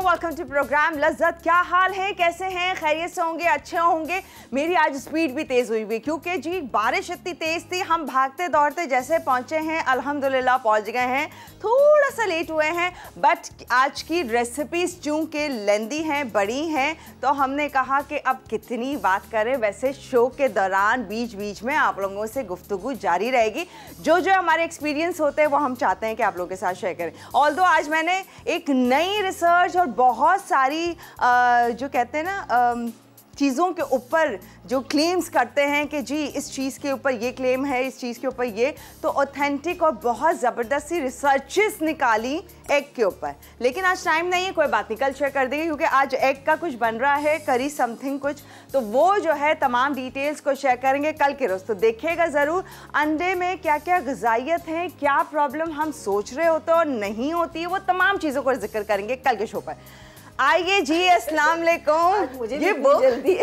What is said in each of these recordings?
Welcome to programme लज्जत। क्या हाल है, कैसे हैं, खैरियत से होंगे, अच्छे होंगे। मेरी आज स्पीड भी तेज़ हुई हुई क्योंकि जी बारिश इतनी तेज़ थी, हम भागते दौड़ते जैसे पहुँचे हैं अल्हम्दुलिल्लाह पहुँच गए हैं। थोड़ा सा लेट हुए हैं बट आज की रेसिपीज़ चूँकि लेंदी हैं, बड़ी हैं, तो हमने कहा कि अब कितनी बात करें। वैसे शो के दौरान बीच बीच में आप लोगों से गुफ्तगू जारी रहेगी। जो जो हमारे एक्सपीरियंस होते हैं वो हम चाहते हैं कि आप लोगों के साथ शेयर करें। ऑल्दो आज मैंने एक नई रिसर्च और बहुत सारी जो कहते हैं ना चीज़ों के ऊपर जो क्लेम्स करते हैं कि जी इस चीज़ के ऊपर ये क्लेम है, इस चीज़ के ऊपर ये, तो ऑथेंटिक और बहुत ज़बरदस्त सी रिसर्चेस निकाली एग के ऊपर। लेकिन आज टाइम नहीं है, कोई बात नहीं, कल शेयर कर देंगे क्योंकि आज एग का कुछ बन रहा है, करी समथिंग कुछ, तो वो जो है तमाम डिटेल्स को शेयर करेंगे कल के रोज़। तो देखिएगा ज़रूर अंडे में क्या क्या ग़िज़ाइयत है, क्या प्रॉब्लम हम सोच रहे होते और नहीं होती है, वो तमाम चीज़ों को जिक्र करेंगे कल के शो पर। आइए जी, अस्सलाम वालेकुम। मुझे ये वो जल्दी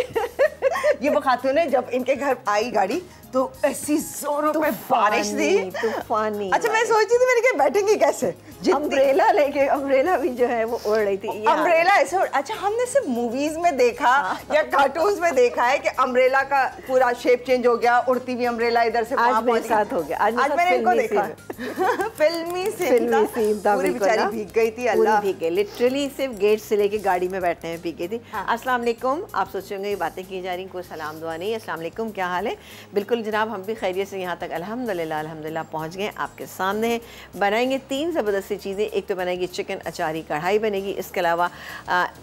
ये वो खातून है, जब इनके घर आई गाड़ी तो ऐसी जोरों पे बारिश थी, तूफानी। अच्छा मैं सोचती थी मेरे के बैठेंगे कैसे, अम्ब्रेला लेके, अम्ब्रेला भी जो है वो उड़ रही थी। अम्ब्रेला ऐसे अच्छा हमने सिर्फ मूवीज में देखा या कार्टून्स में देखा है कि अम्ब्रेला का पूरा शेप चेंज हो गया, उड़ती हुई अम्ब्रेला इधर से आज मेरे साथ हो गया। आज मैंने इनको देखा फिल्मी सीन था, पूरी बेचारी भीग गई थी। अल्लाह भीग गई, लिटरली सिर्फ गेट से लेके गाड़ी में बैठने में भीग गई थी। अस्सलाम वालेकुम। आप सोचेंगे ये बातें की जा रही, कोई सलाम दुआ नहीं। अस्सलाम वालेकुम, क्या हाल है? बिल्कुल जनाब, हम भी खैरियत से यहाँ तक अल्हम्दुलिल्लाह पहुँच गए। आपके सामने है, बनाएंगे 3 ज़बरदस्त सी चीज़ें। एक तो बनेगी चिकन अचारी कढ़ाई बनेगी, इसके अलावा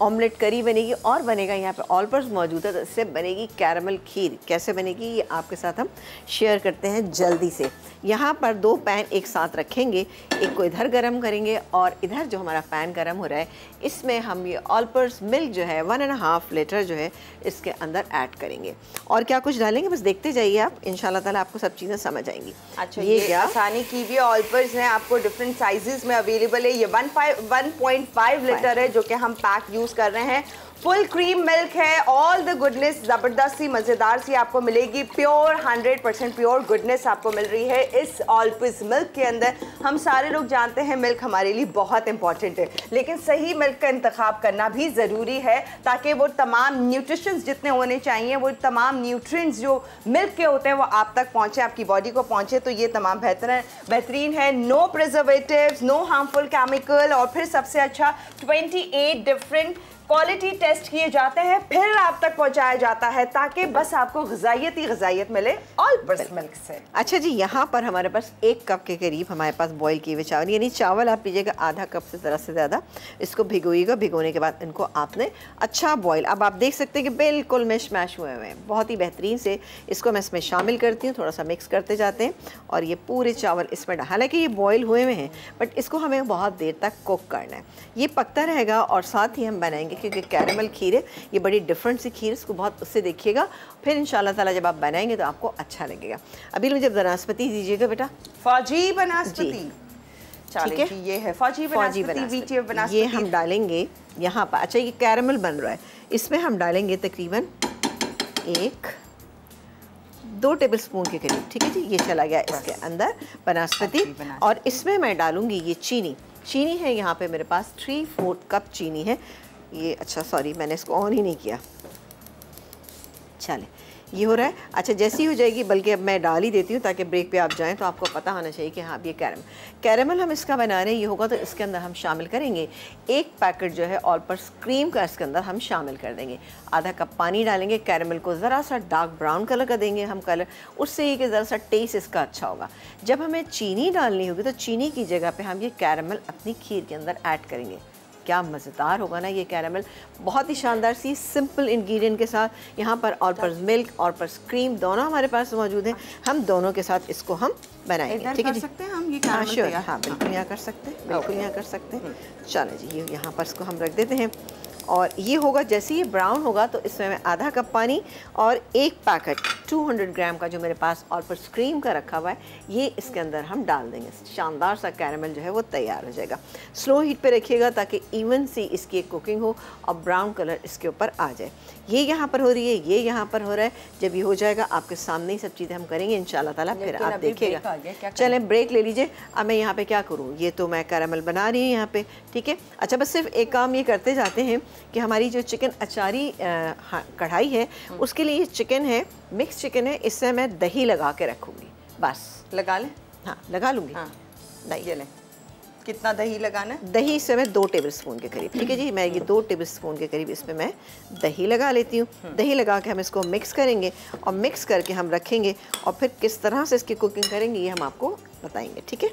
ऑमलेट करी बनेगी, और बनेगा यहाँ पे ऑल पर्स मौजूद है तो इससे बनेगी कैरमल खीर। कैसे बनेगी ये आपके साथ हम शेयर करते हैं जल्दी से। यहाँ पर 2 पैन एक साथ रखेंगे, एक को इधर गर्म करेंगे और इधर जो हमारा पैन गर्म हो रहा है इसमें हम ये ऑल पर्स मिल्क जो है 1.5 लीटर जो है इसके अंदर ऐड करेंगे। और क्या कुछ डालेंगे बस देखते जाइए आप, इंशाल्लाह ताला आपको सब चीज़ें समझ आएंगी। अच्छा, ये क्या आसानी की भी ऑल पर्स हैं, आपको डिफरेंट साइजेस में अवेलेबल है। ये 1.5 लीटर है जो कि हम पैक यूज़ कर रहे हैं। फुल क्रीम मिल्क है, ऑल द गुडनेस ज़बरदस्त सी मज़ेदार सी आपको मिलेगी। प्योर 100% प्योर गुडनेस आपको मिल रही है इस ऑल पर्स मिल्क के अंदर। हम सारे लोग जानते हैं मिल्क हमारे लिए बहुत इंपॉर्टेंट है, लेकिन सही मिल्क का इंतखाब करना भी ज़रूरी है ताकि वो तमाम न्यूट्रिशंस जितने होने चाहिए, वो तमाम न्यूट्रिएंट्स जो मिल्क के होते हैं वो आप तक पहुँचे, आपकी बॉडी को पहुँचे। तो ये तमाम बेहतरीन है। No preservatives, no harmful chemical, और फिर सबसे अच्छा 28 डिफरेंट क्वालिटी टेस्ट किए जाते हैं, फिर आप तक पहुंचाया जाता है ताकि बस आपको ग़िज़ाइयत ही ग़िज़ाइयत मिले ऑल पर्स मिल्क से। अच्छा जी, यहाँ पर हमारे पास 1 कप के करीब हमारे पास बॉईल किए हुए चावल, यानी चावल आप लीजिएगा आधा कप से ज़रा से ज़्यादा। इसको भिगोइएगा, भिगोने के बाद इनको आपने अच्छा बॉईल, अब आप देख सकते हैं कि बिल्कुल मैश हुए हुए हैं, बहुत ही बेहतरीन से। इसको मैं इसमें शामिल करती हूँ, थोड़ा सा मिक्स करते जाते हैं और ये पूरे चावल इसमें, हालांकि ये बॉईल हुए हुए हैं बट इसको हमें बहुत देर तक कुक करना है। ये पकता रहेगा और साथ ही हम बनाएंगे, क्योंकि कैरमल खीर है, ये बड़ी डिफरेंट सी खीर, इसको बहुत उससे देखिएगा, फिर इंशाल्लाह ताला जब आप बनाएंगे तो आपको अच्छा लगेगा। अभी मुझे बनास्पति दीजिएगा बेटा, फौजी बनास्पति। ठीक है, ये है फौजी बनास्पति, ये हम डालेंगे यहाँ पर। अच्छा, ये कैरमल बन रहा है, इसमें हम डालेंगे तकरीबन 1-2 टेबलस्पून के करीब। ठीक है जी, ये चला गया इसके अंदर बनास्पति, और इसमें मैं डालूंगी ये चीनी है यहाँ पे मेरे पास 3/4 कप चीनी है ये। अच्छा सॉरी, मैंने इसको ऑन ही नहीं किया। चले, ये हो रहा है। अच्छा, जैसी हो जाएगी, बल्कि अब मैं डाल ही देती हूँ ताकि ब्रेक पे आप जाएं तो आपको पता होना चाहिए कि हाँ ये कैरमल हम इसका बना रहे हैं। ये होगा तो इसके अंदर हम शामिल करेंगे 1 पैकेट जो है ऑल पर्स क्रीम का, इसके अंदर हम शामिल कर देंगे। आधा कप पानी डालेंगे, कैरमल को ज़रा सा डार्क ब्राउन कलर का देंगे हम कलर, उससे ही कि ज़रा सा टेस्ट इसका अच्छा होगा। जब हमें चीनी डालनी होगी तो चीनी की जगह पर हम ये कैरमल अपनी खीर के अंदर ऐड करेंगे। क्या मज़ेदार होगा ना ये कैरमल, बहुत ही शानदार सी सिंपल इंग्रेडिएंट के साथ। यहाँ पर all purse milk, all purse cream दोनों हमारे पास मौजूद हैं। हम दोनों के साथ इसको हम बनाएंगे। ठीक है जी, सकते हैं हम ये हाँ श्योर, हाँ बिल्कुल यहाँ कर सकते हैं, बिल्कुल यहाँ कर सकते हैं। चलो जी, ये यहाँ पर इसको हम रख देते हैं और ये होगा, जैसे ये ब्राउन होगा तो इसमें मैं आधा कप पानी और 1 पैकेट 200 ग्राम का जो मेरे पास ऑल पर्पस क्रीम का रखा हुआ है, ये इसके अंदर हम डाल देंगे। शानदार सा कैरेमल जो है वो तैयार हो जाएगा। स्लो हीट पे रखिएगा ताकि इवन सी इसकी एक कुकिंग हो और ब्राउन कलर इसके ऊपर आ जाए। ये यहाँ पर हो रही है, ये यहाँ पर हो रहा है। जब ये हो जाएगा आपके सामने ही सब चीज़ें हम करेंगे इंशाल्लाह ताला, फिर आप देखिएगा। चलें ब्रेक ले लीजिए। अब मैं यहाँ पे क्या करूँ, ये तो मैं कैरेमल बना रही हूँ यहाँ पे, ठीक है। अच्छा, बस सिर्फ एक काम ये करते जाते हैं कि हमारी जो चिकन अचारी कढ़ाई है उसके लिए चिकन है, मिक्स चिकन है, इससे मैं दही लगा के रखूँगी। बस लगा लें? हाँ लगा लूँगी। हाँ दही लें। कितना दही लगाना है? दही इसमें मैं 2 टेबल स्पून के करीब, ठीक है जी। मैं ये 2 टेबल स्पून के करीब इसमें मैं दही लगा लेती हूँ। दही लगा के हम इसको मिक्स करेंगे और मिक्स करके हम रखेंगे और फिर किस तरह से इसकी कुकिंग करेंगे ये हम आपको बताएंगे, ठीक है।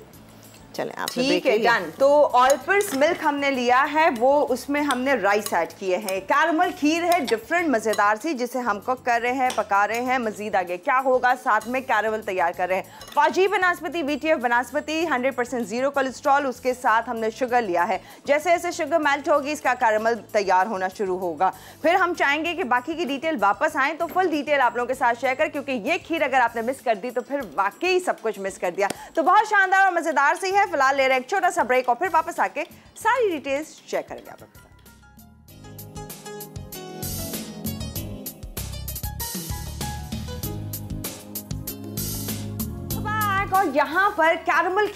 चलें आप ठीक है, डन। तो ऑल पर्पस मिल्क हमने लिया है, वो उसमें हमने राइस ऐड किए हैं। कैरमल खीर है डिफरेंट मज़ेदार सी, जिसे हम कुक कर रहे हैं, पका रहे हैं। मजीद आगे क्या होगा, साथ में कैरमल तैयार कर रहे हैं। फाजी बनास्पति, VTF बनास्पति, 100% ज़ीरो कोलेस्ट्रॉल, उसके साथ हमने शुगर लिया है। जैसे जैसे शुगर मेल्ट होगी इसका कैरमल तैयार होना शुरू होगा। फिर हम चाहेंगे कि बाकी की डिटेल वापस आएँ तो फुल डिटेल आप लोगों के साथ शेयर कर, क्योंकि ये खीर अगर आपने मिस कर दी तो फिर वाकई सब कुछ मिस कर दिया। तो बहुत शानदार और मज़ेदार सी है। फिलहाल ले रहे हैं एक छोटा सा ब्रेक और फिर वापस आके सारी डिटेल्स शेयर करेंगे आप लोग। और यहाँ पर कैरमल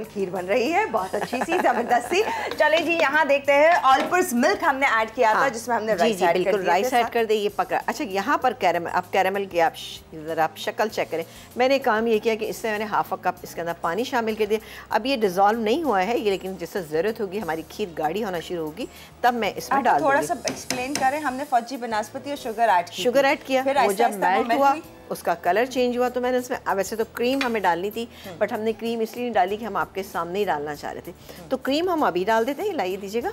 खीर बन रही है, बहुत अच्छी सी, जबरदस्त सी। चले जी, यहाँ देखते हैं ऑल पर्पस मिल्क हमने ऐड किया था, जिसमें हमने राइस ऐड कर दिया। राइस ऐड कर दे, ये पका। अच्छा, यहाँ पर कैरमल की आप ज़रा आप शक्ल चेक करें। मैंने काम ये किया कि इससे मैंने हाफ कप इसके अंदर पानी शामिल कर दिया। अब ये डिज़ोल्व नहीं हुआ है ये, लेकिन जिससे ज़रूरत होगी हमारी खीर गाढ़ी होना शुरू होगी तब मैं इसमें डाल दूँगी। थोड़ा सा एक्सप्लेन करें। हमने फौजी बनास्पति और शुगर ऐड किया, वो जब मेल्ट हुआ उसका कलर चेंज हुआ तो मैंने इसमें, वैसे तो क्रीम हमें डालनी थी बट हमने क्रीम इसलिए नहीं डाली कि हम आपके सामने ही डालना चाह रहे थे। तो क्रीम हम अभी डाल देते हैं, लाइए दीजिएगा।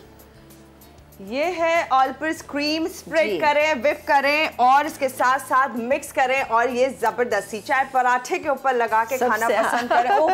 ये है ऑल पर्पस क्रीम। स्प्रेड करें, विप करें और इसके साथ साथ मिक्स करें और ये जबरदस्ती चाहे पराठे के ऊपर लगा के खाना पसंद करें। ओ,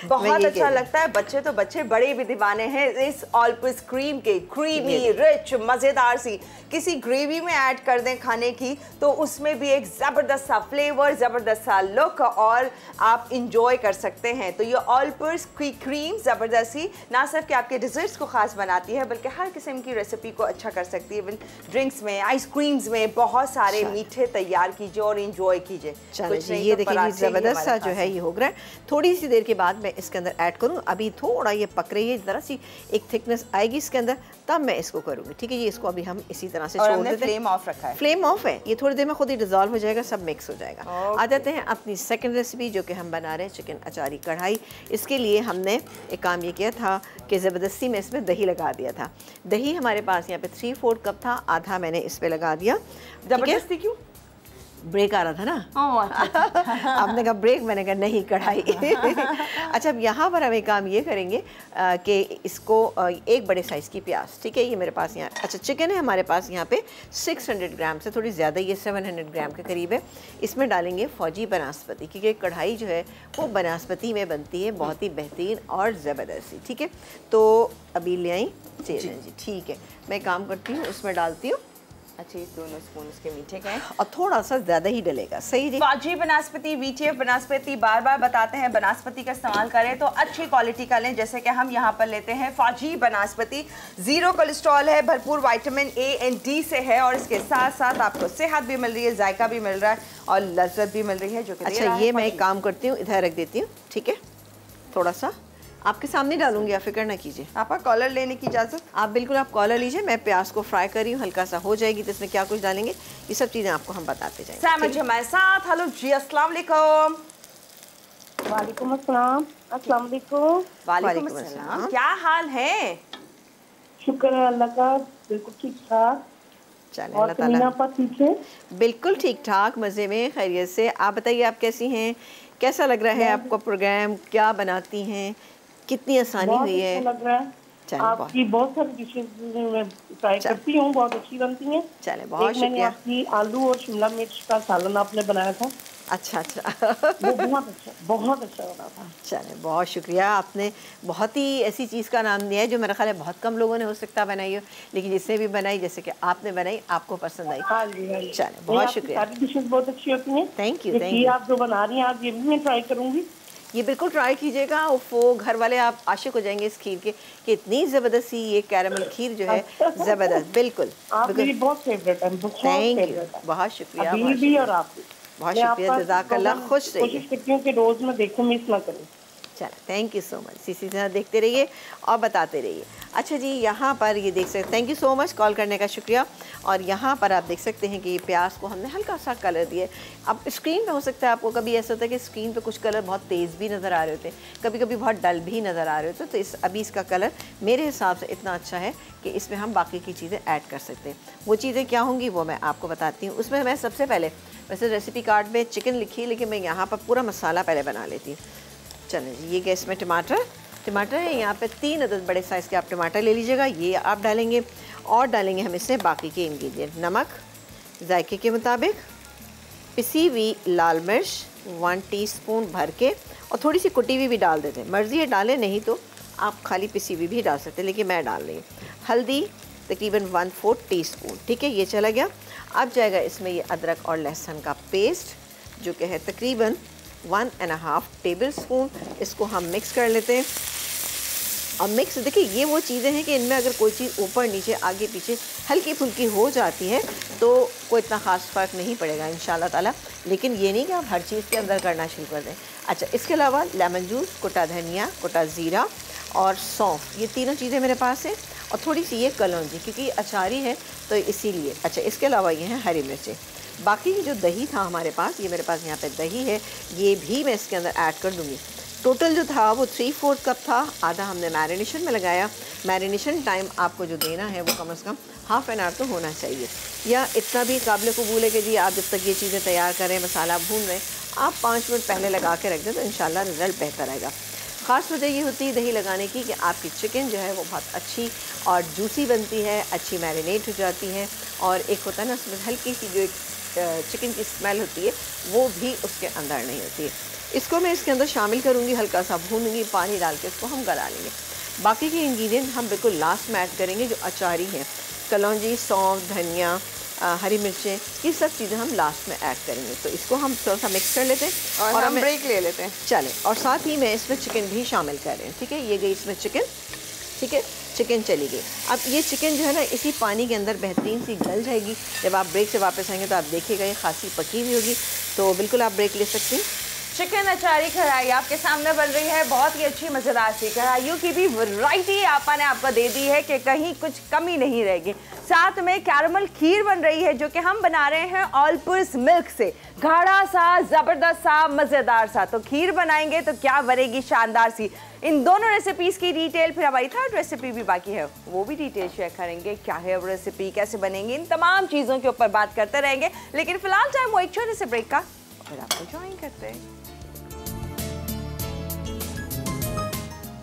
बहुत अच्छा लगता है। बच्चे तो बच्चे, बड़े भी दीवाने हैं इस ऑल पर्पस क्रीम के। क्रीमी, रिच, मज़ेदार सी किसी ग्रेवी में ऐड कर दें खाने की तो उसमें भी एक ज़बरदस्त सा फ्लेवर, ज़बरदस्त सा लुक और आप इंजॉय कर सकते हैं। तो ये ऑल पर्पस क्रीम ज़बरदस्त सी ना सिर्फ कि आपके डिज़र्ट्स को ख़ास बनाती है बल्कि हर किस्म की रेसिपी को अच्छा कर सकती है। इवन ड्रिंक्स में, आइसक्रीम्स में बहुत सारे मीठे तैयार कीजिए और एंजॉय कीजिए। कुछ नहीं, ये देखिए जबरदस्त सा जो है ये हो गया है। थोड़ी सी देर के बाद मैं इसके अंदर ऐड करूँ, अभी थोड़ा ये पक रही है, जरा सी एक थिकनेस आएगी इसके अंदर तब मैं इसको करूँगी, ठीक है। ये इसको अभी हम इसी तरह से छोड़ देते हैं। फ्लेम ऑफ रखा है, फ्लेम ऑफ है। ये थोड़ी देर में खुद ही डिजॉल्व हो जाएगा, सब मिक्स हो जाएगा। आ जाते हैं अपनी सेकंड रेसिपी जो कि हम बना रहे हैं चिकन अचारी कढ़ाई। इसके लिए हमने एक काम ये किया था कि ज़बरदस्ती में इसमें दही लगा दिया था। दही हमारे पास यहाँ पे 3/4 कप था, आधा मैंने इस पे लगा दिया। जबरदस्ती क्यों? ब्रेक आ रहा था ना। आपने कहा ब्रेक, मैंने कहा नहीं, कढ़ाई। अच्छा, अब यहाँ पर हम एक काम ये करेंगे कि इसको एक बड़े साइज़ की प्याज, ठीक है, ये मेरे पास यहाँ, अच्छा चिकन है हमारे पास यहाँ पे 600 ग्राम से थोड़ी ज़्यादा, ये 700 ग्राम के करीब है। इसमें डालेंगे फौजी बनास्पति, क्योंकि कढ़ाई जो है वो बनास्पति में बनती है, बहुत ही बेहतरीन और ज़बरदस्ती, ठीक है। तो अभी ले आई जी, ठीक है। मैं काम करती हूँ, उसमें डालती हूँ। अच्छा, दोनों स्पून उसके मीठे के हैं और थोड़ा सा ज़्यादा ही डलेगा, सही जी। फाजी बनास्पति, VTF बनास्पति, बार बार बताते हैं बनास्पति का इस्तेमाल करें तो अच्छी क्वालिटी का लें। जैसे कि हम यहाँ पर लेते हैं फाजी बनास्पति, ज़ीरो कोलेस्ट्रॉल है, भरपूर विटामिन A and D से है और इसके साथ साथ आपको सेहत भी मिल रही है, जायका भी मिल रहा है और लज्जत भी मिल रही है, जो कि अच्छा ये मैं एक काम करती हूँ, इधर रख देती हूँ, ठीक है। थोड़ा सा आपके सामने डालूंगी, आप फिक्र ना कीजिए। आपका कॉलर लेने की इजाज़त? आप बिल्कुल, आप कॉलर लीजिए। मैं प्याज को फ्राई कर रही हूँ, हल्का सा हो जाएगी तो इसमें क्या कुछ डालेंगे ये सब चीज़ें आपको हम बताते जाएंगे। सैमन हमारे साथ। हेलो जी, अस्सलाम वालेकुम। वालेकुम अस्सलाम। अस्सलाम वालेकुम। वालेकुम अस्सलाम। क्या हाल है? शुक्र है अल्लाह का, बिल्कुल ठीक ठाक। चलें, और तमीना पर ठीक है? बिल्कुल ठीक ठाक, मज़े में, खैरियत से। आप बताइए आप कैसी हैं, कैसा लग रहा है आपको प्रोग्राम, क्या बनाती हैं, कितनी आसानी हुई है? अच्छा लग रहा है। आपकी बहुत सारी डिशेज मैं ट्राई करती हूँ, बहुत अच्छी बनती हैं। चले, बहुत शुक्रिया। आपकी आलू और शिमला मिर्च का सालन आपने बनाया था, अच्छा अच्छा वो बहुत अच्छा बना था। चले, बहुत शुक्रिया। आपने बहुत ही ऐसी चीज़ का नाम दिया है जो मेरा ख्याल है बहुत कम लोगों ने हो सकता बनाई हो, लेकिन जिसने भी बनाई, जैसे कि आपने बनाई, आपको पसंद आई। हाँ जी, हाँ जी। चले, बहुत शुक्रिया। सारी डिशेस बहुत अच्छी होती हैं। थैंक यू, ये थैंक खीर यू। आप जो बना रही हैं, आज ये भी मैं ट्राई करूंगी। ये बिल्कुल ट्राई कीजिएगा। वो घर वाले आप आशिक हो जाएंगे इस खीर के कि इतनी ज़बरदस्त सी ये कैरमल खीर जो है, ज़बरदस्त। बिल्कुल आप मेरी बहुत फेवरेट है, बहुत थैंक यू, फेवरेट है। बहुत शुक्रिया, अभी बहुत भी और शुक्रिया, आप भी। बहुत मैं शुक्रिया। आपका जज़ाकल्लाह, प्रोग्राम खुश रहिए। कोशिश करती हूँ कि रोज मैं देखूँ, मिस ना करूँ। चलो, थैंक यू सो मच। इसी तरह देखते रहिए और बताते रहिए। अच्छा जी, यहाँ पर ये देख सकते, thank you so much, call करने का शुक्रिया। और यहाँ पर आप देख सकते हैं कि ये प्याज को हमने हल्का सा कलर दिया। अब स्क्रीन पे हो सकता है आपको कभी ऐसा होता है कि स्क्रीन पे कुछ कलर बहुत तेज़ भी नज़र आ रहे होते हैं, कभी कभी बहुत डल भी नज़र आ रहे होते हैं। तो अभी इसका कलर मेरे हिसाब से इतना अच्छा है कि इसमें हम बाकी की चीज़ें ऐड कर सकते हैं। वो चीज़ें क्या होंगी वो मैं आपको बताती हूँ। उसमें मैं सबसे पहले, वैसे रेसिपी कार्ड में चिकन लिखी है, लेकिन मैं यहाँ पर पूरा मसाला पहले बना लेती हूँ। चलें जी, ये गैस में टमाटर है, यहाँ पे 3 अदद बड़े साइज़ के आप टमाटर ले लीजिएगा, ये आप डालेंगे। और डालेंगे हम इसमें बाकी के इंग्रेडिएंट, नमक जायके के मुताबिक, पिसी हुई लाल मिर्च 1 टीस्पून भर के, और थोड़ी सी कुटी हुई भी डाल देते हैं, मर्ज़ी है डालें, नहीं तो आप खाली पिसी हुई भी डाल सकते हैं, लेकिन मैं डाल रही हूँ। हल्दी तकरीबन 1/4 टीस्पून, ठीक है, ये चला गया। अब जाएगा इसमें ये अदरक और लहसुन का पेस्ट जो कि है तकरीबन 1.5 टेबल स्पून। इसको हम मिक्स कर लेते हैं। और मिक्स, देखिए ये वो चीज़ें हैं कि इनमें अगर कोई चीज़ ऊपर नीचे आगे पीछे हल्की फुल्की हो जाती है तो कोई इतना ख़ास फ़र्क नहीं पड़ेगा इंशाल्लाह ताला, लेकिन ये नहीं कि आप हर चीज़ के अंदर करना शुरू कर दें। अच्छा, इसके अलावा लेमन जूस, कुटा धनिया, कुटा ज़ीरा और सौंफ, ये तीनों चीज़ें मेरे पास हैं। और थोड़ी सी ये कलौंजी, क्योंकि अचारी है तो इसीलिए। अच्छा, इसके अलावा ये हैं हरी मिर्चें। बाकी जो दही था हमारे पास, ये मेरे पास यहाँ पे दही है, ये भी मैं इसके अंदर ऐड कर दूँगी। टोटल जो था वो 3/4 कप था, आधा हमने मैरिनेशन में लगाया। मैरिनेशन टाइम आपको जो देना है वो कम से कम हाफ़ एन आवर तो होना चाहिए, या इतना भी काबिल कबूल है कि जी आप जब तक ये चीज़ें तैयार करें, मसाला भून रहे, आप 5 मिनट पहले लगा के रख दें तो इंशाल्लाह रिज़ल्ट बेहतर आएगा। ख़ास वजह ये होती है दही लगाने की कि आपकी चिकन जो है वो बहुत अच्छी और जूसी बनती है, अच्छी मैरिनेट हो जाती है, और एक होता है ना उसमें हल्की सी जो एक चिकन की स्मेल होती है वो भी उसके अंदर नहीं होती है। इसको मैं इसके अंदर शामिल करूँगी, हल्का सा भूनूंगी, पानी डाल के इसको हम गला लेंगे। बाकी के इंग्रेडिएंट हम बिल्कुल लास्ट में ऐड करेंगे, जो अचारी हैं, कलौंजी, सौंफ, धनिया, हरी मिर्चें, ये सब चीज़ें हम लास्ट में ऐड करेंगे। तो इसको हम थोड़ा सा मिक्स कर लेते हैं और हम ब्रेक ले लेते हैं। चलें, और साथ ही मैं इसमें चिकन भी शामिल कर रहे हैं, ठीक है। ये गई इसमें चिकन, ठीक है, चिकन चली गई। अब ये चिकन जो है ना इसी पानी के अंदर बेहतरीन सी गल जाएगी। जब आप ब्रेक से वापस आएंगे तो आप देखिएगा ये खासी पकी हुई होगी, तो बिल्कुल आप ब्रेक ले सकते हैं। चिकन अचारी कढ़ाई आपके सामने बन रही है, बहुत ही अच्छी मज़ेदार सी। कढ़ाइयों की भी वैरायटी आपा ने आपको दे दी है कि कहीं कुछ कमी नहीं रहेगी। साथ में कैरमल खीर बन रही है जो कि हम बना रहे हैं ऑल पर्पस मिल्क से, गाढ़ा सा, ज़बरदस्त सा, मज़ेदार सा। तो खीर बनाएंगे तो क्या बनेगी शानदार सी। इन दोनों रेसिपीज़ की डिटेल, फिर हमारी थर्ड रेसिपी भी बाकी है, वो भी डिटेल शेयर करेंगे। क्या है वो रेसिपी, कैसे बनेंगी, इन तमाम चीज़ों के ऊपर बात करते रहेंगे। लेकिन फिलहाल टाइम वो एक छोटे से ब्रेक का, फिर आपको ज्वाइन करते हैं।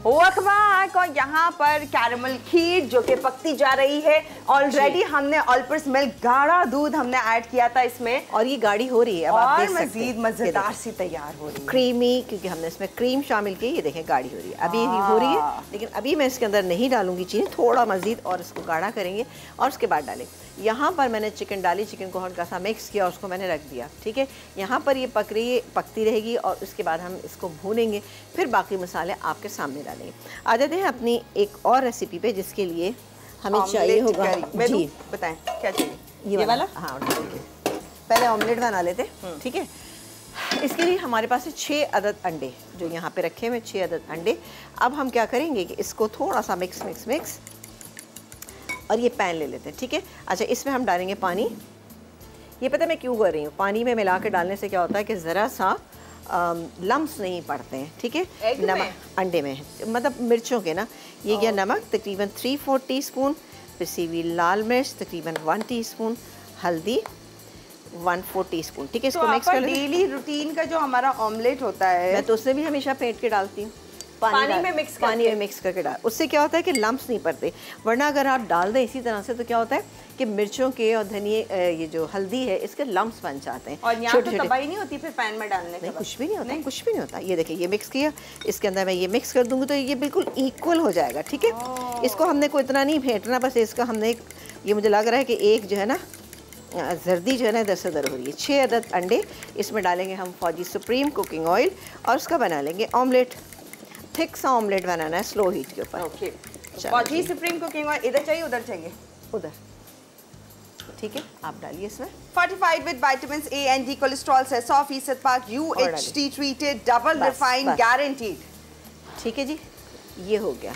Welcome back. और यहाँ पर कैरमल खीर जो कि पकती जा रही है। ऑलरेडी हमने ऑल पर्पस मिल्क, गाढ़ा दूध हमने ऐड किया था इसमें, और ये गाढ़ी हो रही है, अब आप देख सकते हैं, मजीद मजेदार सी तैयार हो रही है, क्रीमी, क्योंकि हमने इसमें क्रीम शामिल की। ये देखें गाढ़ी हो रही है, अभी हो रही है, लेकिन अभी मैं इसके अंदर नहीं डालूंगी चीज़ें, थोड़ा मजीद और इसको गाढ़ा करेंगे और उसके बाद डालें। यहाँ पर मैंने चिकन डाली, चिकन को हल्का सा मिक्स किया और उसको मैंने रख दिया, ठीक है। यहाँ पर ये पकती रहेगी और उसके बाद हम इसको भूनेंगे, फिर बाकी मसाले आपके सामने डालेंगे। आ जाते हैं अपनी एक और रेसिपी पे, जिसके लिए हमें चाहिए होगा जी, बताएं क्या चाहिए। ये वाला, हाँ, पहले ऑमलेट बना लेते हैं, ठीक है। इसके लिए हमारे पास है 6 अदद अंडे जो यहाँ पे रखे हुए, 6 अदद अंडे। अब हम क्या करेंगे कि इसको थोड़ा सा मिक्स और ये पैन ले लेते हैं, ठीक है। अच्छा, इसमें हम डालेंगे पानी। ये पता मैं क्यों कर रही हूँ, पानी में मिला के डालने से क्या होता है कि ज़रा सा लम्स नहीं पड़ते हैं, ठीक है। नमक अंडे में, मतलब मिर्चों के ना, ये गया नमक तकरीबन 3/4 टीस्पून, पिसी हुई लाल मिर्च तकरीबन 1 टीस्पून, हल्दी 1/4 टीस्पून, ठीक है। इसको मिक्स कर लें। डेली रूटीन का जो हमारा ऑमलेट होता है, मैं तो उसमें भी हमेशा फेंट के डालती हूँ, पानी में मिक्स करके डाल। उससे क्या होता है कि लम्प्स नहीं पड़ते, वरना अगर आप डाल दें इसी तरह से तो क्या होता है कि मिर्चों के और धनिए ये जो हल्दी है इसके लम्प्स बन जाते हैं। और यहाँ तो तबाही नहीं होती फिर पैन में डालने के बाद? कुछ भी नहीं होता, कुछ भी नहीं होता। ये देखिए ये मिक्स किया, इसके अंदर मैं ये मिक्स कर दूंगी तो ये बिल्कुल इक्वल हो जाएगा। ठीक है, इसको हमने कोई इतना नहीं फेंटना, बस इसका हमने ये मुझे लग रहा है कि एक जो है ना जर्दी जो है ना इधर से उधर हो रही है। 6 अदद अंडे इसमें डालेंगे हम फौजी सुप्रीम कुकिंग ऑयल और उसका बना लेंगे ऑमलेट। थिक सा ऑमलेट बनाना है स्लो हीट के ऊपर। ओके, फौजी सुप्रीम कुकिंग ऑयल इधर चाहिए उधर चाहिए? उधर। ठीक है, आप डालिए इसमें। Fortified with vitamins A and D, cholesterol से 100% पाक, UHT treated, double refined guaranteed. ठीक है जी, ये हो गया।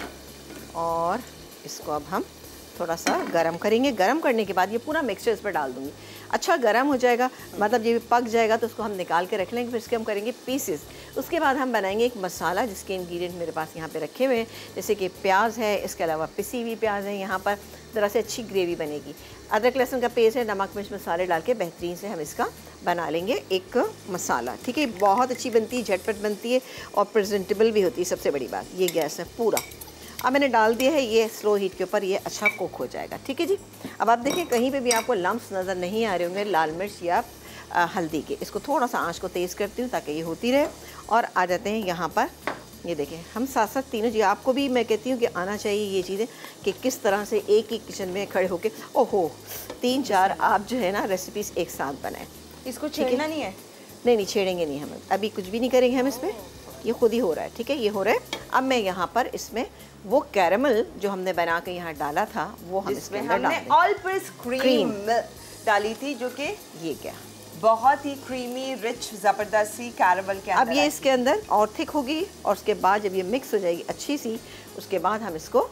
और इसको अब हम थोड़ा सा गरम करेंगे। गरम करने के बाद ये पूरा मिक्सचर इस पर डाल दूंगी। अच्छा गरम हो जाएगा, मतलब ये पक जाएगा तो उसको हम निकाल के रख लेंगे। फिर इसके हम करेंगे पीसेस। उसके बाद हम बनाएंगे एक मसाला जिसके इंग्रेडिएंट मेरे पास यहाँ पे रखे हुए हैं, जैसे कि प्याज है, इसके अलावा पिसी हुई प्याज है, यहाँ पर ज़रा से अच्छी ग्रेवी बनेगी। अदरक लहसुन का पेस्ट है, नमक मिर्च मसाले डाल के बेहतरीन से हम इसका बना लेंगे एक मसाला। ठीक है, बहुत अच्छी बनती है, झटपट बनती है और प्रेजेंटेबल भी होती है। सबसे बड़ी बात ये गैस है पूरा। अब मैंने डाल दिया है, ये स्लो हीट के ऊपर ये अच्छा कुक हो जाएगा। ठीक है जी, अब आप देखें कहीं पे भी आपको लम्प्स नज़र नहीं आ रहे होंगे लाल मिर्च या हल्दी के। इसको थोड़ा सा आंच को तेज़ करती हूँ ताकि ये होती रहे। और आ जाते हैं यहाँ पर, ये देखें हम साथ साथ तीनों जी, आपको भी मैं कहती हूँ कि आना चाहिए ये चीज़ें कि किस तरह से एक ही किचन में खड़े होके ओहो 3-4 आप जो है ना रेसिपीज़ एक साथ बनाएं। इसको छेड़ना नहीं है? नहीं छेड़ेंगे नहीं हम, अभी कुछ भी नहीं करेंगे हम इसमें, ये खुद ही हो रहा है। ठीक है, ये हो रहा है। अब मैं यहाँ पर इसमें वो कैरेमल जो हमने बना के यहाँ डाला था वो हम इसमें हमने ऑल पर्पस क्रीम डाली थी, जो कि ये क्या बहुत ही क्रीमी रिच ज़बरदस्त सी कैरेमल के अंदर। अब ये इसके अंदर और थिक होगी और उसके बाद जब ये मिक्स हो जाएगी अच्छी सी, उसके बाद हम इसको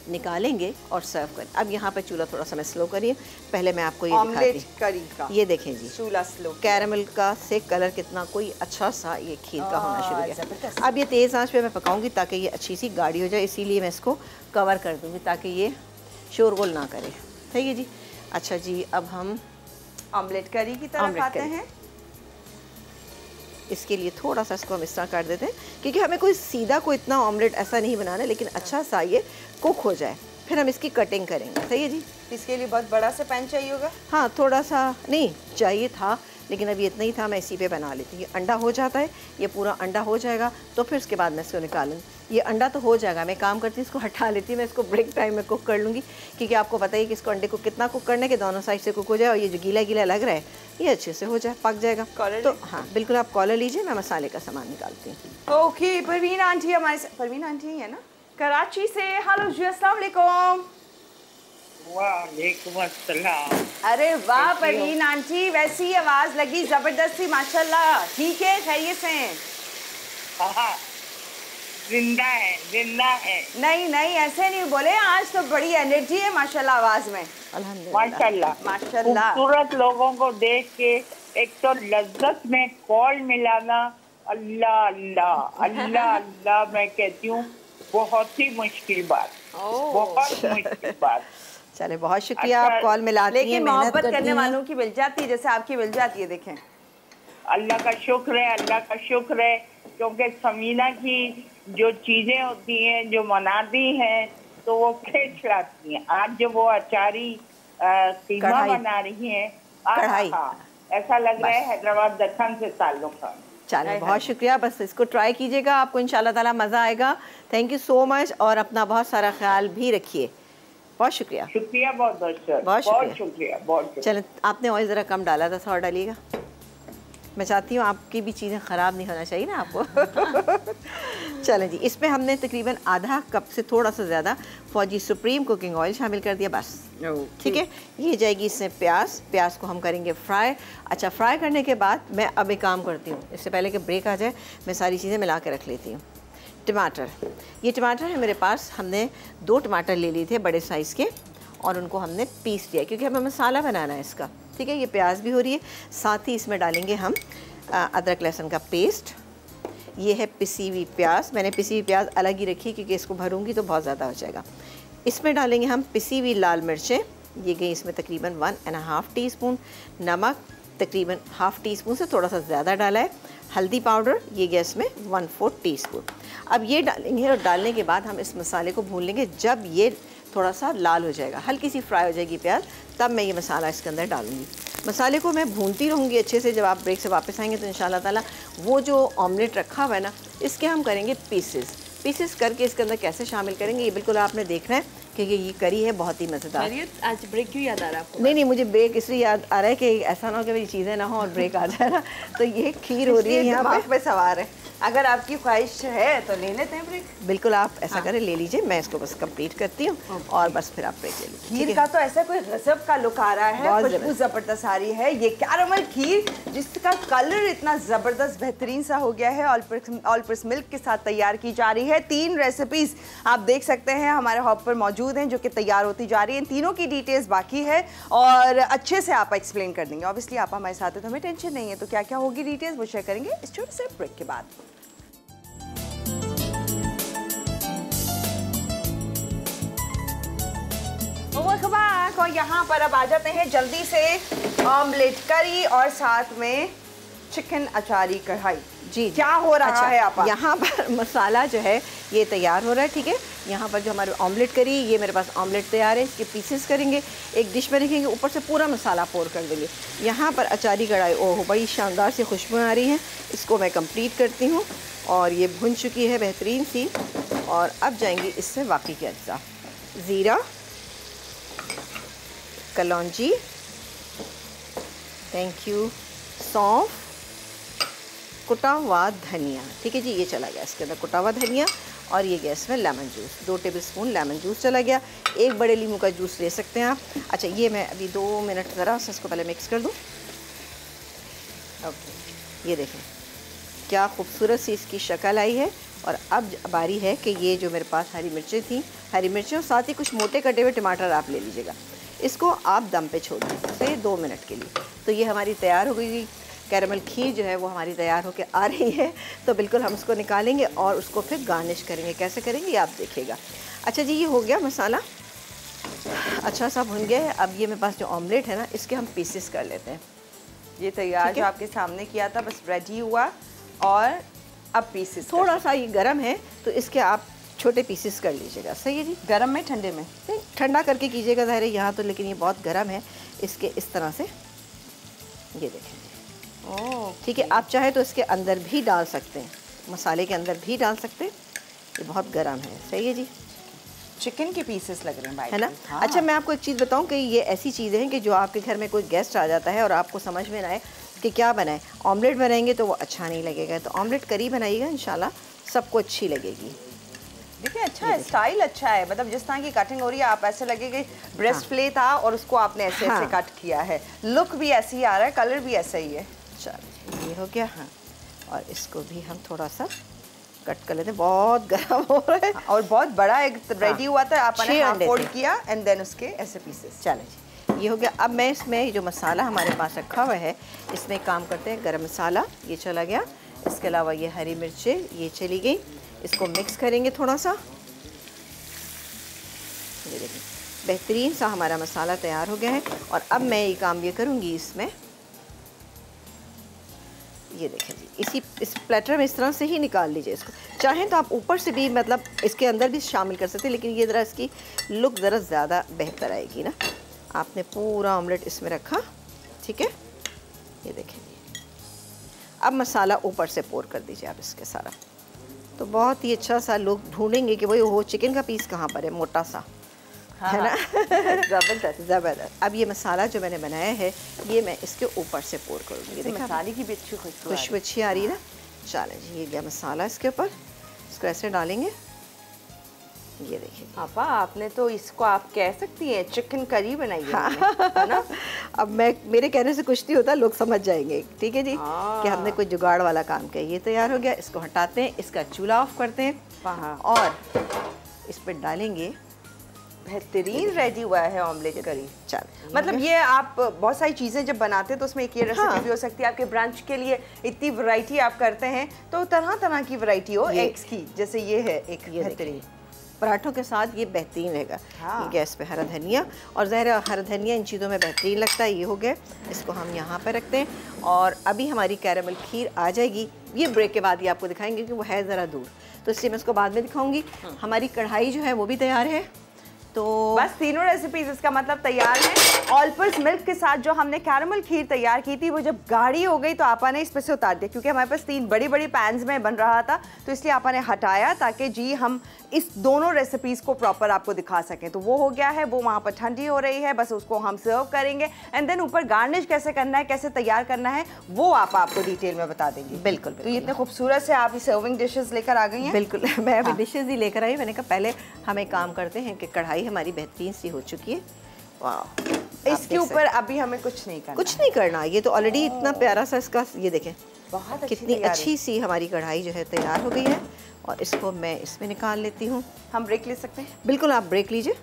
निकालेंगे और सर्व करें। अब यहाँ पे चूल्हा थोड़ा सा मैं स्लो करिए, पहले मैं आपको ये दिखाती हूँ। ये देखें जी, चूल्हा स्लो, कैरेमल का से कलर कितना कोई अच्छा सा ये खीर का होना शुरू किया। अब ये तेज़ आंच पे मैं पकाऊंगी ताकि ये अच्छी सी गाढ़ी हो जाए, इसीलिए मैं इसको कवर कर दूंगी ताकि ये शोरगुल ना करे। ठीक है जी। अच्छा जी, अब हम ऑमलेट करी की तरफ आते हैं। इसके लिए थोड़ा सा इसको हम इस तरह कर देते हैं क्योंकि हमें कोई सीधा कोई इतना ऑमलेट ऐसा नहीं बनाना, लेकिन अच्छा सा ये कुक हो जाए, फिर हम इसकी कटिंग करेंगे। सही है जी। इसके लिए बहुत बड़ा सा पैन चाहिए होगा? हाँ, थोड़ा सा नहीं चाहिए था, लेकिन अब ये इतना ही था, मैं इसी पे बना लेती हूँ। ये अंडा हो जाता है, ये पूरा अंडा हो जाएगा तो फिर उसके बाद मैं इसको निकालूँ। ये अंडा तो हो जाएगा, मैं काम करती हूँ इसको हटा लेती हूँ, मैं इसको ब्रेक टाइम में कुक कर लूँगी क्योंकि आपको पता है कि इसको अंडे को कितना कुक करना है कि दोनों साइड से कुक हो जाए और ये जो गीला गीला लग रहा है ये अच्छे से हो जाए, पक जाएगा। तो हाँ बिल्कुल, आप कॉलर लीजिए, मैं मसाले का सामान निकालती हूँ। ओके, परवीन आंटी हमारे साथ, परवीन आंटी है ना कराची से। हेलो जी, अस्सलाम वालेकुम। वालेकुम अस्सलाम। अरे वाह परवीन आंटी, वैसी आवाज लगी जबरदस्ती, माशाल्लाह। ठीक है, खैरियत से हैं? हाँ, जिंदा है, जिंदा है। नहीं नहीं, ऐसे नहीं बोले, आज तो बड़ी एनर्जी है माशाल्लाह आवाज में। माशाल्लाह माशाल्लाह। खूबसूरत लोगों को देख के एक तो लज्जत में कॉल मिलाना, अल्लाह अल्लाह अल्लाह अल्लाह, मैं कहती हूँ बहुत ही मुश्किल बात, बहुत मुश्किल बात। चले, बहुत शुक्रिया। आप कॉल मिलाती हैं, लेकिन मोहब्बत करने वालों की मिल जाती है, जैसे आपकी मिल जाती है। देखें, अल्लाह का शुक्र है, अल्लाह का शुक्र है, क्योंकि समीना की जो चीजें होती हैं, जो मनादी हैं, तो वो खींच लाती हैं। आज जो वो अचारी कीमा बना रही हैं, ऐसा लग रहा है हैदराबाद दक्कन से ताल्लुक है। चलिए, बहुत शुक्रिया। बस इसको ट्राई कीजिएगा, आपको इंशाल्लाह ताला मज़ा आएगा। थैंक यू सो मच, और अपना बहुत सारा ख्याल भी रखिए। बहुत शुक्रिया। शुक्रिया, बहुत बहुत शुक्रिया, बहुत शुक्रिया। चलें, आपने ऑयल ज़रा कम डाला था, और डालिएगा। मैं चाहती हूँ आपकी भी चीज़ें ख़राब नहीं होना चाहिए ना आपको। चलें जी, इसमें हमने तकरीबन आधा कप से थोड़ा सा ज़्यादा फौजी सुप्रीम कुकिंग ऑयल शामिल कर दिया, बस। ठीक है, ये जाएगी इसमें प्याज को हम करेंगे फ्राई। अच्छा, फ्राई करने के बाद मैं अब एक काम करती हूँ, इससे पहले कि ब्रेक आ जाए मैं सारी चीज़ें मिला के रख लेती हूँ। टमाटर, ये टमाटर है मेरे पास, हमने 2 टमाटर ले लिए थे बड़े साइज़ के, और उनको हमने पीस दिया क्योंकि हमें मसाला बनाना है इसका। ठीक है, ये प्याज भी हो रही है, साथ ही इसमें डालेंगे हम अदरक लहसुन का पेस्ट। ये है पिसी हुई प्याज, मैंने पिसी हुई प्याज अलग ही रखी क्योंकि इसको भरूंगी तो बहुत ज़्यादा हो जाएगा। इसमें डालेंगे हम पिसी हुई लाल मिर्चें, ये गई इसमें तकरीबन 1.5 टीस्पून। नमक तकरीबन ½ टीस्पून से थोड़ा सा ज़्यादा डाला है। हल्दी पाउडर, ये गया इसमें 1/4 टीस्पून। अब ये डालेंगे और डालने के बाद हम इस मसाले को भून लेंगे। जब ये थोड़ा सा लाल हो जाएगा, हल्की सी फ्राई हो जाएगी प्याज, तब मैं ये मसाला इसके अंदर डालूंगी। मसाले को मैं भूनती रहूँगी अच्छे से। जब आप ब्रेक से वापस आएंगे तो इंशाल्लाह ताला वो जो ऑमलेट रखा हुआ है ना, इसके हम करेंगे पीसेस करके इसके अंदर कैसे शामिल करेंगे ये बिल्कुल आपने देखना है, क्योंकि ये करी है बहुत ही मज़ेदार। आज ब्रेक क्यों याद आ रहा है आपको? नहीं, मुझे ब्रेक इसलिए याद आ रहा है कि ऐसा ना हो कि मेरी चीज़ें ना हो और ब्रेक आ जाए ना। तो ये खीर हो रही है यहाँ पे सवार है। अगर आपकी ख्वाहिश है तो ले लेते हैं ब्रेक। बिल्कुल, आप ऐसा करें, ले लीजिए। मैं इसको बस कंप्लीट करती हूँ और बस फिर आप ब्रेक ले लीजिए। खीर का तो ऐसा कोई गजब का लुक आ रहा है, खुशबू जबरदस्त आ रही है। ये कैरामल खीर जिसका कलर इतना जबरदस्त बेहतरीन सा हो गया है, ऑल पर्पस मिल्क के साथ तैयार की जा रही है। 3 रेसिपीज आप देख सकते हैं हमारे हॉब पर मौजूद हैं जो कि तैयार होती जा रही है। इन तीनों की डिटेल्स बाकी है और अच्छे से आप एक्सप्लेन कर देंगे। ऑब्वियसली आप हमारे साथ हैं तो हमें टेंशन नहीं है। तो क्या क्या होगी डिटेल्स वो शेयर करेंगे इस छोटे से ब्रेक के बाद। और यहाँ पर अब आ जाते हैं जल्दी से ऑमलेट करी और साथ में चिकन अचारी कढ़ाई। जी, क्या हो रहा है आपा? यहाँ पर मसाला जो है ये तैयार हो रहा है, ठीक है। यहाँ पर जो हमारे ऑमलेट करी, ये मेरे पास ऑमलेट तैयार है। इसके पीसेस करेंगे, एक डिश में रखेंगे, ऊपर से पूरा मसाला पोर कर देंगे। यहाँ पर अचारी कढ़ाई, ओह बड़ी शानदार सी खुशबू आ रही है। इसको मैं कंप्लीट करती हूँ और ये भुन चुकी है बेहतरीन सी। और अब जाएंगी इससे बाकी के अज्जा, ज़ीरा, कलौंजी, थैंक यू, सौंफ, कुटा हुआ धनिया, ठीक है जी। ये चला गया इसके अंदर कुटा हुआ धनिया। और ये गया इसमें lemon juice, 2 tablespoon lemon juice चला गया। 1 बड़े नींबू का जूस ले सकते हैं आप। अच्छा, ये मैं अभी 2 मिनट ज़रा सा इसको पहले मिक्स कर दूँ। ओके, ये देखें क्या खूबसूरत सी इसकी शक्ल आई है। और अब बारी है कि ये जो मेरे पास हरी मिर्चें थी, हरी मिर्चें और साथ ही कुछ मोटे कटे हुए टमाटर आप ले लीजिएगा। इसको आप दम पे छोड़ दीजिए 2 मिनट के लिए। तो ये हमारी तैयार हो गई कैरामल खीर जो है वो हमारी तैयार होकर आ रही है। तो बिल्कुल हम उसको निकालेंगे और उसको फिर गार्निश करेंगे। कैसे करेंगे ये आप देखिएगा। अच्छा जी, ये हो गया मसाला अच्छा सा भुन गया है। अब ये मेरे पास जो ऑमलेट है ना, इसके हम पीसेस कर लेते हैं। ये तैयार जो आपके सामने किया था बस रेडी हुआ और अब पीसेस। थोड़ा सा ये गर्म है तो इसके आप छोटे पीसेस कर लीजिएगा। सही है जी। गर्म में ठंडे में? नहीं, ठंडा करके कीजिएगा ज़ाहिर है यहाँ तो, लेकिन ये बहुत गर्म है। इसके इस तरह से ये देखें। ओह, ठीक है। आप चाहे तो इसके अंदर भी डाल सकते हैं, मसाले के अंदर भी डाल सकते हैं। ये बहुत गर्म है। सही है जी। चिकन के पीसेस लग रहे हैं भाई, है ना? हाँ। अच्छा, मैं आपको एक चीज़ बताऊं कि ये ऐसी चीज़ें हैं कि जो आपके घर में कोई गेस्ट आ जाता है और आपको समझ में ना आए कि क्या बनाए, ऑमलेट बनाएंगे तो वो अच्छा नहीं लगेगा। तो ऑमलेट करी बनाइएगा, इंशाल्लाह सबको अच्छी लगेगी। देखिए अच्छा है, स्टाइल अच्छा है। मतलब जिस तरह की कटिंग हो रही है, आप ऐसे लगे कि ब्रेस्ट प्ले था और उसको आपने ऐसे ऐसे कट किया है। लुक भी ऐसी आ रहा है, कलर भी ऐसा ही है। चलो, ये हो गया। हाँ, और इसको भी हम थोड़ा सा कट कर लेते हैं। बहुत गर्म हो रहा है और बहुत बड़ा एक रेडी हुआ था, आपने हाफ फोल्ड किया एंड देन उसके ऐसे पीसेस। चलें जी, ये हो गया। अब मैं इसमें जो मसाला हमारे पास रखा हुआ है, इसमें काम करते हैं। गरम मसाला ये चला गया, इसके अलावा ये हरी मिर्चें ये चली गई। इसको मिक्स करेंगे थोड़ा सा। ये देखिए बेहतरीन सा हमारा मसाला तैयार हो गया है। और अब मैं ये काम ये करूँगी इसमें, ये देखें जी, इस प्लेटर में इस तरह से ही निकाल लीजिए इसको। चाहें तो आप ऊपर से भी मतलब इसके अंदर भी शामिल कर सकते हैं, लेकिन ये ज़रा इसकी लुक ज़रा ज़्यादा बेहतर आएगी ना। आपने पूरा ऑमलेट इसमें रखा, ठीक है। ये देखें जी, अब मसाला ऊपर से पोर कर दीजिए आप इसके सारा। तो बहुत ही अच्छा सा लोग ढूंढेंगे कि वही वो चिकन का पीस कहाँ पर है, मोटा सा, है ना। ज़बरदस्त ज़बरदस्त। अब ये मसाला जो मैंने बनाया है ये मैं इसके ऊपर से पोर करूँगी। देखिए मसाले की भी अच्छी खुशबू अच्छी आ रही है ना। चलें जी, ये गया मसाला इसके ऊपर। इसको ऐसे डालेंगे। ये देखिए पापा, आपने तो इसको आप कह सकती हैं चिकन करी बनाई है ना। अब मैं मेरे कहने से कुछ नहीं होता, लोग समझ जाएंगे, ठीक है जी, कि हमने कोई जुगाड़ वाला काम किया। ये तैयार हो गया। इसको हटाते हैं, इसका चूल्हा ऑफ करते हैं और इस पर डालेंगे। बेहतरीन रेडी हुआ है ऑमलेट करी। चल, मतलब ये आप बहुत सारी चीज़ें जब बनाते हैं तो उसमें एक ये रेसिपी भी हो सकती है। आपके ब्रांच के लिए इतनी वैरायटी आप करते हैं तो तरह तरह की वैरायटी हो एग्स की, जैसे ये है एक बेहतरीन। पराठों के साथ ये बेहतरीन रहेगा। हाँ। ये गैस पे हरा धनिया, और ज़ाहिर है हरा धनिया इन चीज़ों में बेहतरीन लगता है। ये हो गया, इसको हम यहाँ पर रखते हैं और अभी हमारी कैरेमल खीर आ जाएगी। ये ब्रेक के बाद ही आपको दिखाएंगे क्योंकि वो है ज़रा दूर, तो इसलिए मैं इसको बाद में दिखाऊंगी। हमारी कढ़ाई जो है वो भी तैयार है। तो बस तीनों रेसिपीज इसका मतलब तैयार हैं। ऑल पर्पस मिल्क के साथ जो हमने कैरमल खीर तैयार की थी वो जब गाढ़ी हो गई तो आपा ने इस पर से उतार दिया, क्योंकि हमारे पास 3 बड़ी बड़ी पैन्स में बन रहा था, तो इसलिए आपा ने हटाया ताकि जी हम इस दोनों रेसिपीज को प्रॉपर आपको दिखा सकें। तो वो हो गया है, वो वहाँ पर ठंडी हो रही है, बस उसको हम सर्व करेंगे एंड देन ऊपर गार्निश कैसे करना है, कैसे तैयार करना है, वो आपको डिटेल में बता देंगे। बिल्कुल। तो ये इतने खूबसूरत से आप सर्विंग डिशेज लेकर आ गई हैं। बिल्कुल, मैं अभी डिशेज ही लेकर आई। मैंने कहा पहले हम एक काम करते हैं कि कढ़ाई हमारी बेहतरीन सी हो चुकी है। वाह, इसके ऊपर अभी हमें कुछ नहीं करना, कुछ नहीं करना। ये तो ऑलरेडी इतना प्यारा सा इसका, ये देखें बहुत कितनी अच्छी सी हमारी कढ़ाई जो है तैयार हो गई है। और इसको मैं इसमें निकाल लेती हूँ। हम ब्रेक ले सकते हैं? बिल्कुल, आप ब्रेक लीजिए।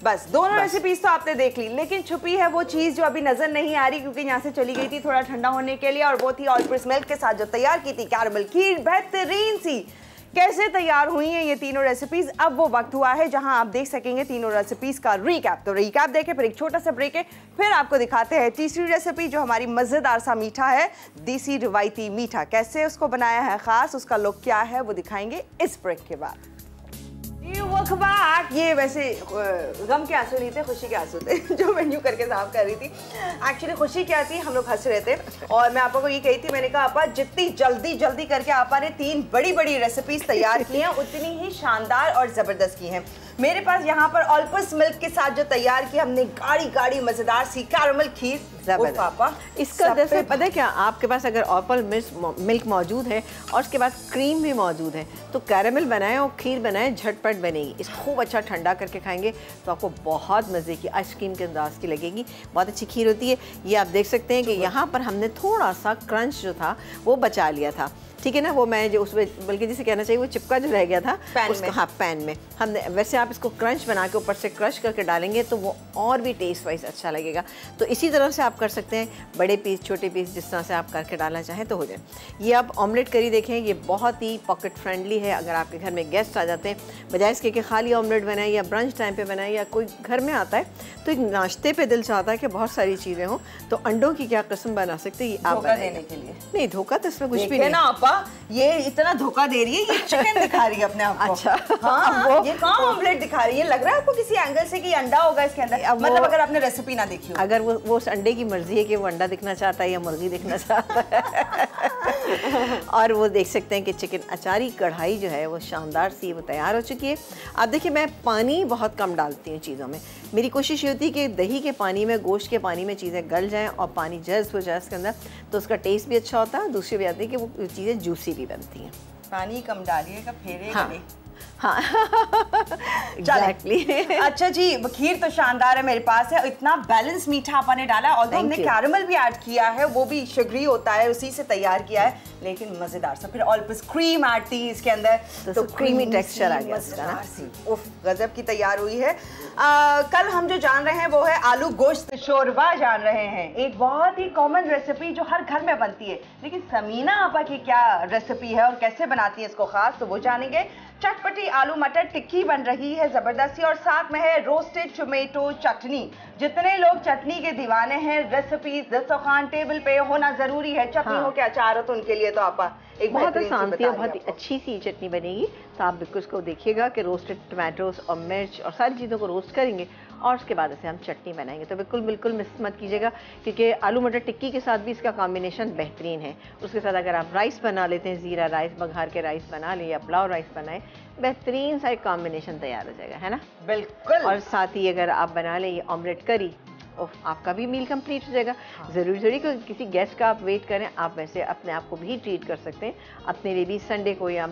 बस दोनों रेसिपीज तो आपने देख ली, लेकिन छुपी है वो चीज़ जो अभी नजर नहीं आ रही, क्योंकि यहाँ से चली गई थी थोड़ा ठंडा होने के लिए, और वो थी ऑल पर्पस मिल्क के साथ जो तैयार की थी कैरमल खीर। बेहतरीन सी कैसे तैयार हुई हैं ये तीनों रेसिपीज। अब वो वक्त हुआ है जहां आप देख सकेंगे तीनों रेसिपीज का रिकैप। तो रिकैप देखें, फिर एक छोटा सा ब्रेक है, फिर आपको दिखाते हैं तीसरी रेसिपी जो हमारी मज़ेदार सा मीठा है, देसी रिवायती मीठा। कैसे उसको बनाया है खास, उसका लुक क्या है, वो दिखाएंगे इस ब्रेक के बाद। ये वैसे गम के आंसू नहीं थे, खुशी के आंसू थे जो मेन्यू करके साफ कर रही थी। एक्चुअली खुशी क्या थी, हम लोग हंस रहे थे और मैं आपको ये कही थी, मैंने कहा आपा जितनी जल्दी करके आपा ने 3 बड़ी रेसिपीज तैयार की हैं उतनी ही शानदार और ज़बरदस्त की हैं। मेरे पास यहाँ पर ऑल पर्पस मिल्क के साथ जो तैयार की हमने गाढ़ी मज़ेदार सी कैरमल खीर, पापा इसका दरअसल पता है क्या, आपके पास अगर ऑपल मिल्क मौजूद है और उसके बाद क्रीम भी मौजूद है तो कैरमल बनाएं और खीर बनाएं, झटपट बनेगी। इसको खूब अच्छा ठंडा करके खाएंगे तो आपको बहुत मज़े की आइसक्रीम के अंदाज की लगेगी। बहुत अच्छी खीर होती है। ये आप देख सकते हैं कि यहाँ पर हमने थोड़ा सा क्रंच जो था वो बचा लिया था, ठीक है ना। वो मैं जो उसमें, बल्कि जिसे कहना चाहिए वो चिपका जो रह गया था उसको, हाँ पैन में हमने, वैसे आप इसको क्रंच बना के ऊपर से क्रश करके डालेंगे तो वो और भी टेस्ट वाइज अच्छा लगेगा। तो इसी तरह से आप कर सकते हैं, बड़े पीस छोटे पीस जिस तरह से आप करके डालना चाहें तो हो जाए। ये आप ऑमलेट करी देखें, ये बहुत ही पॉकेट फ्रेंडली है। अगर आपके घर में गेस्ट आ जाते हैं, बजाय इसके कि खाली ऑमलेट बनाए या ब्रंच टाइम पे बनाए या कोई घर में आता है तो एक नाश्ते पे दिल चाहता है कि बहुत सारी चीज़ें हों, तो अंडों की क्या किस्म बना सकते हैं, ये आप देने के लिए। नहीं, धोखा तो इसमें कुछ भी नहीं ना आपा, ये इतना धोखा दे रही है, ये चिकन दिखा रही है अपने आप को। अच्छा, हाँ, ये कहाँ ऑमलेट दिखा रही है? लग रहा है आपको किसी एंगल से कि अंडा होगा इसके अंदर, मतलब अगर आपने रेसिपी ना देखी हो। अगर वो उस अंडे की मर्जी है कि वो अंडा दिखना चाहता है या मुर्गी दिखना चाहता है। और वो देख सकते हैं कि चिकन अचारी कढ़ाई जो है वो शानदार सी वो तैयार हो चुकी है। आप देखिए, मैं पानी बहुत कम डालती हूँ चीज़ों में। मेरी कोशिश ये होती है कि दही के पानी में, गोश्त के पानी में चीज़ें गल जाएं और पानी जज्ब हो जाए इसके अंदर, तो उसका टेस्ट भी अच्छा होता है। दूसरी बात है कि वो चीज़ें जूसी भी बनती हैं। पानी कम डालिएगा, फेरेगा नहीं। हाँ एग्जैक्टली। अच्छा जी, खीर तो शानदार है मेरे पास है। इतना बैलेंस मीठा आपने डाला, और हमने कैरमल भी ऐड किया है, वो भी शुगरी होता है, उसी से तैयार किया है, लेकिन मजेदार सा। फिर ऑल पर्पस क्रीम ऐड थी इसके अंदर, तो क्रीमी टेक्सचर आ गया इसका ना। उफ, गजब की तैयार हुई है। कल हम जो जान रहे हैं वो है आलू गोश्त शोरबा जान रहे हैं, एक बहुत ही कॉमन रेसिपी जो हर घर में बनती है, लेकिन समीना आपा की क्या रेसिपी है और कैसे बनाती है इसको खास, तो वो जानेंगे। चटपटी आलू मटर टिक्की बन रही है जबरदस्ती, और साथ में है रोस्टेड टोमेटो चटनी। जितने लोग चटनी के दीवाने हैं, रेसिपी दस्तरखान टेबल पे होना जरूरी है। चटनी हो के अचार हो तो उनके लिए तो आपा एक बहुत आसान थी और बहुत ही अच्छी सी चटनी बनेगी। तो आप बिल्कुल उसको देखिएगा कि रोस्टेड टमाटोस और मिर्च और सारी चीज़ों को रोस्ट करेंगे और उसके बाद इसे हम चटनी बनाएंगे। तो बिल्कुल मिस मत कीजिएगा, क्योंकि आलू मटर टिक्की के साथ भी इसका कॉम्बिनेशन बेहतरीन है। उसके साथ अगर आप राइस बना लेते हैं, ज़ीरा राइस, बघार के राइस बना लें या पुलाव राइस बनाएं, बेहतरीन सा एक कॉम्बिनेशन तैयार हो जाएगा, है ना। बिल्कुल। और साथ ही अगर आप बना लें ये ऑमलेट करी, आपका भी मील कंप्लीट हो जाएगा। ज़रूरी कि किसी गेस्ट का आप वेट करें, आप वैसे अपने आप को भी ट्रीट कर सकते हैं। अपने लिए भी संडे को या